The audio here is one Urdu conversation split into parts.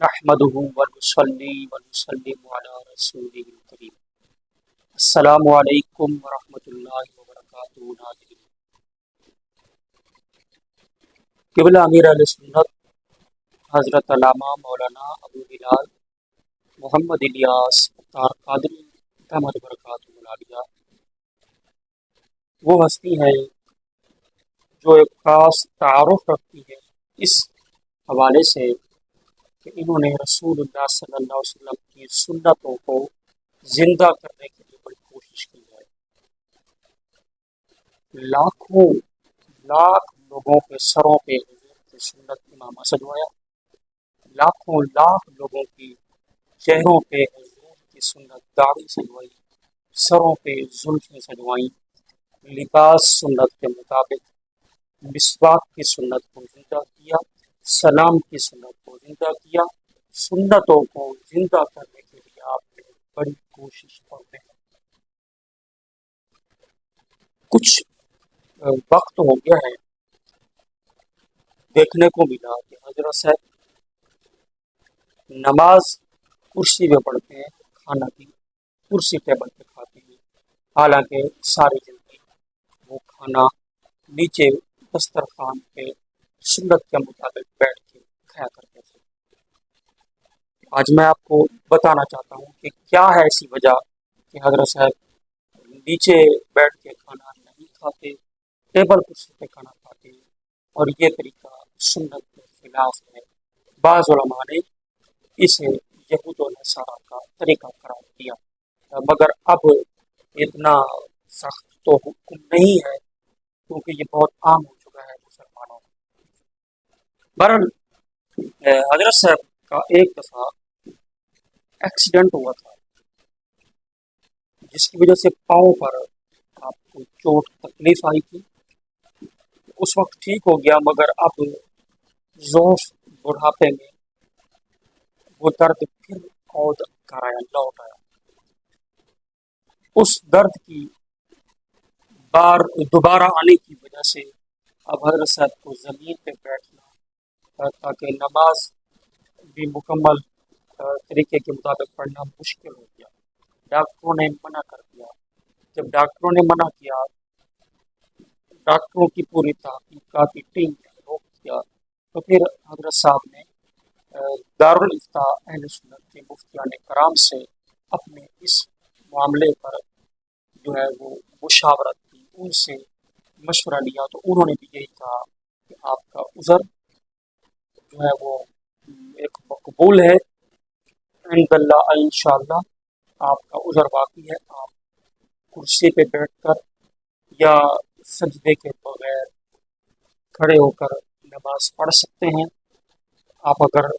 نحمده ونصلي ونسلم على رسوله الكريم السلام علیکم ورحمۃ اللہ وبرکاتہ ناظرین قبلہ امیر علیہ سنت حضرت علامہ مولانا ابو بلال محمد الیاس اختار قادری دامت برکاتہ العالیہ وہ ہستی ہے جو ایک خاص تعارف رکھتی ہے اس حوالے سے کہ انہوں نے رسول اللہ صلی اللہ علیہ وسلم کی سنتوں کو زندہ کرنے کے لیے بڑی کوشش کی ہے۔ لاکھوں لاکھ لوگوں کے سروں پہ حضور کی سنت امامہ سجوایا، لاکھوں لاکھ لوگوں کی چہروں پہ حضور کی سنت داڑھی سجوائی، سروں پہ زلفیں سجوائیں، لباس سنت کے مطابق، مسواک کی سنت کو زندہ کیا، سلام کی سنت کو زندہ کیا۔ سنتوں کو زندہ کرنے کے لیے آپ نے بڑی کوشش کرتے ہیں۔ کچھ وقت ہو گیا ہے دیکھنے کو ملا کہ حضرت صاحب نماز کرسی پہ پڑھتے ہیں، کھانا بھی کرسی ٹیبل پہ کھاتے ہیں، حالانکہ ساری زندگی وہ کھانا نیچے دسترخوان پہ سنت کے مطابق بیٹھ کے کھایا کرتے تھے۔ آج میں آپ کو بتانا چاہتا ہوں کہ کیا ہے ایسی وجہ کہ حضرت صاحب نیچے بیٹھ کے کھانا نہیں کھاتے، ٹیبل کرسی پہ کھانا کھاتے ہیں، اور یہ طریقہ سنت کے خلاف ہے۔ بعض علماء نے اسے یہود و نصارہ کا طریقہ قرار دیا، مگر اب اتنا سخت تو حکم نہیں ہے کیونکہ یہ بہت عام ہو چکا ہے مسلمانوں میں۔ بہرحال حضرت صاحب کا ایک دفعہ ایکسیڈنٹ ہوا تھا جس کی وجہ سے پاؤں پر آپ کو چوٹ تکلیف آئی تھی۔ اس وقت ٹھیک ہو گیا، مگر اب ضعف بڑھاپے میں وہ درد پھر عود کر آیا، لوٹ آیا۔ اس درد کی دوبارہ آنے کی وجہ سے اب حضرت صاحب کو زمین پہ بیٹھنا تاکہ نماز بھی مکمل طریقے کے مطابق پڑھنا مشکل ہو گیا۔ ڈاکٹروں نے منع کر دیا۔ جب ڈاکٹروں نے منع کیا، ڈاکٹروں کی پوری تحقیقاتی ٹیم نے روک دیا، تو پھر حضرت صاحب نے دارالافتاء اہل سنت کے مفتیان کرام سے اپنے اس معاملے پر جو ہے وہ مشاورت کی، ان سے مشورہ لیا، تو انہوں نے بھی یہی کہا کہ آپ کا عذر جو ہے وہ ایک مقبول ہے عند اللہ، انشاءاللہ آپ کا عذر باقی ہے۔ آپ کرسی پہ بیٹھ کر یا سجدے کے بغیر کھڑے ہو کر نماز پڑھ سکتے ہیں۔ آپ اگر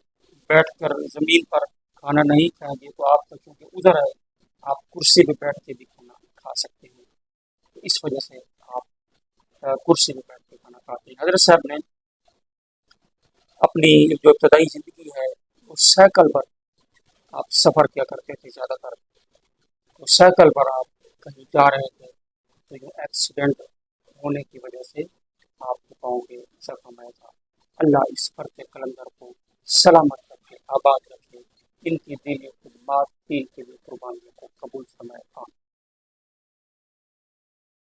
بیٹھ کر زمین پر کھانا نہیں کھائیں گے تو آپ کا چونکہ عذر ہے، آپ کرسی پہ بیٹھ کے بھی کھانا کھا سکتے ہیں، تو اس وجہ سے آپ کرسی پہ بیٹھ کے کھانا کھاتے ہیں۔ حضرت صاحب نے اپنی جو ابتدائی زندگی ہے اس سائیکل پر آپ سفر کیا کرتے تھے زیادہ تر، تو سائیکل پر آپ کہیں جا رہے تھے تو یہ ایکسیڈنٹ ہونے کی وجہ سے آپ کے پاؤں پہ زخم آیا تھا۔ اللہ اس پر کے قلندر کو سلامت رکھے، آباد رکھے، ان کی دینی خدمات دین کے لیے قربانیوں کو قبول فرمائے۔